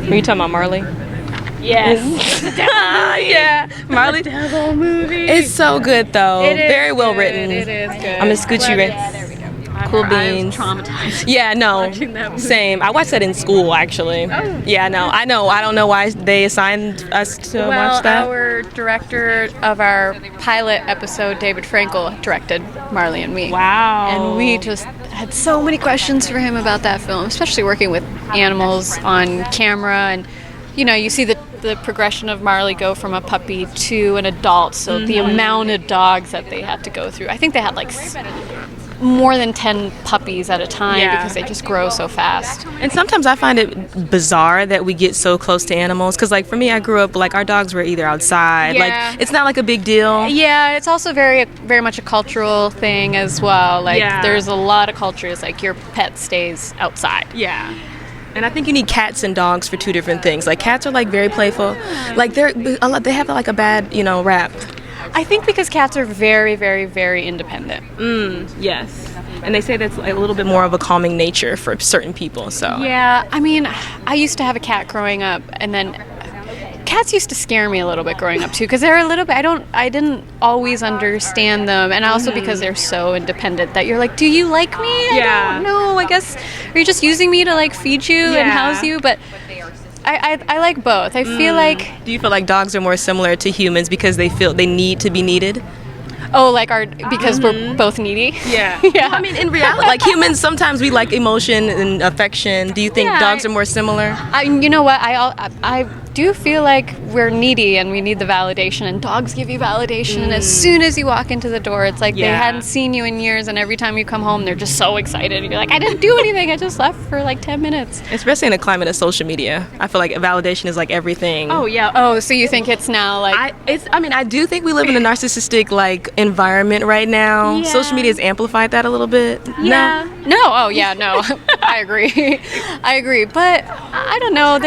Were you talking about Marley? Yes. Yeah, Marley. Devil movie. It's so good though. It is Very well good. written. It is good. I'm gonna scoot you right. Cool beans. I was traumatized. Yeah, no. Watching that movie. Same. I watched that in school actually. Oh. Yeah, no. I know. I don't know why they assigned us to watch that. Our director of our pilot episode, David Frankel, directed Marley and Me. Wow. And we just had so many questions for him about that film, especially working with animals on camera. And, you know, you see the progression of Marley go from a puppy to an adult. So the amount of dogs that they had to go through. I think they had like more than 10 puppies at a time because they just grow so fast. And sometimes I find it bizarre that we get so close to animals because, like, for me, I grew up, like, our dogs were either outside. Yeah. Like, it's not like a big deal. Yeah, it's also very much a cultural thing as well. Like, there's a lot of cultures, like, your pet stays outside. Yeah. And I think you need cats and dogs for two different things. Like, cats are, like, very playful. Like, they have, like, a bad, rap. I think because cats are very, very, very independent. Yes. And they say that's a little bit more of a calming nature for certain people, so. Yeah, I mean, I used to have a cat growing up, and then cats used to scare me a little bit growing up too, because they're a little bit, I didn't always understand them, and also because they're so independent that you're like, do you like me? I don't know, I guess, are you just using me to like feed you and house you? But I like both. I feel like... Do you feel like dogs are more similar to humans because they feel they need to be needed? Oh, like because we're both needy? Yeah. Yeah. Well, I mean, in reality, like humans, sometimes we like emotion and affection. Do you think dogs are more similar? You know what? I do feel like we're needy and we need the validation, and dogs give you validation. And as soon as you walk into the door, it's like they hadn't seen you in years, and every time you come home, they're just so excited. You're like, I didn't do anything. I just left for like 10 minutes. Especially in the climate of social media. I feel like validation is like everything. Oh, yeah. Oh, so you think it's now like... I do think we live in a narcissistic like environment right now. Yeah. Social media has amplified that a little bit. Yeah. No. Oh, yeah, no. I agree. But I don't know.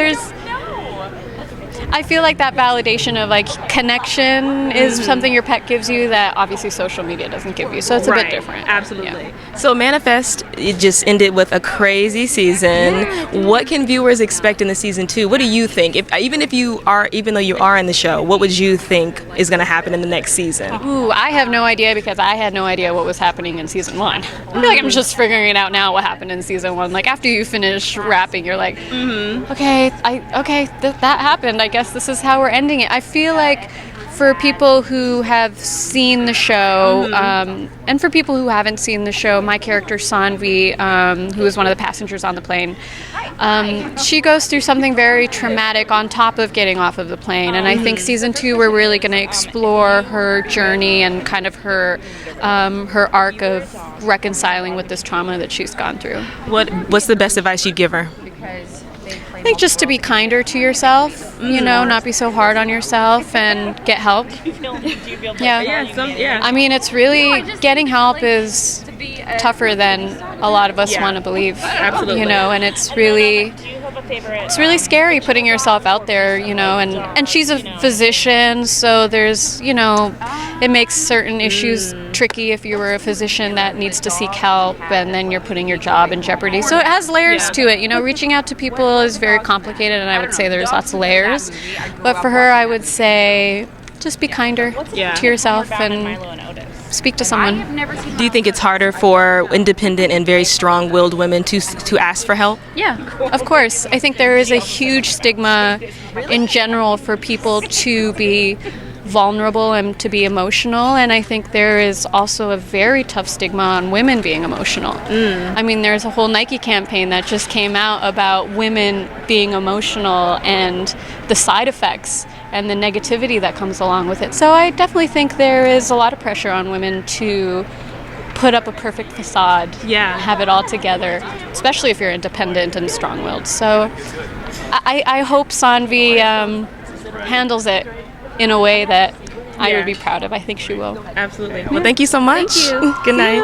I feel like that validation of like connection is something your pet gives you that obviously social media doesn't give you. So it's a bit different. Absolutely. Yeah. So Manifest, it just ended with a crazy season. Yeah. What can viewers expect in the season 2? What do you think? Even though you are in the show, what would you think is going to happen in the next season? Ooh, I have no idea because I had no idea what was happening in season 1. I feel like I'm just figuring it out now what happened in season 1. Like after you finish rapping, you're like, okay, that happened. I guess this is how we're ending it. I feel like for people who have seen the show, and for people who haven't seen the show, my character Sanvi, who is one of the passengers on the plane, she goes through something very traumatic on top of getting off of the plane. And I think season 2 we're really going to explore her journey and kind of her arc of reconciling with this trauma that she's gone through. What's the best advice you'd give her? I think just to be kinder to yourself, not be so hard on yourself and get help. Yeah. I mean, it's really, getting help is tougher than a lot of us want to believe. Absolutely. And it's really scary putting yourself out there, and she's a physician, so there's, it makes certain issues tricky if you were a physician that needs to seek help and then you're putting your job in jeopardy. So it has layers to it. Reaching out to people is very complicated, and I would say there's lots of layers. But for her, I would say just be kinder to yourself and speak to someone. Do you think it's harder for independent and very strong-willed women to ask for help? Yeah, of course. I think there is a huge stigma in general for people to be vulnerable and to be emotional, and I think there is also a very tough stigma on women being emotional. I mean, there's a whole Nike campaign that just came out about women being emotional and the side effects and the negativity that comes along with it. So I definitely think there is a lot of pressure on women to put up a perfect facade, have it all together, especially if you're independent and strong-willed. So I hope Sanvi handles it in a way that I would be proud of. I think she will. Absolutely. Well, thank you so much. Thank you. Good night.